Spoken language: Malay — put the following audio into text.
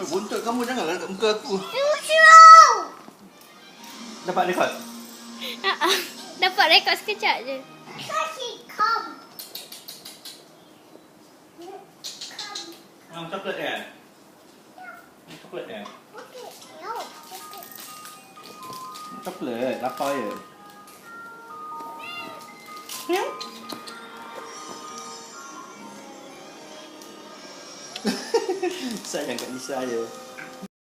Buntut kamu janganlah dekat muka aku. Dapat rekod? Dapat rekod sekejap je. Coklat ya? Coklat ya? Coklat, lapar ya? Sayang kat Nisa je.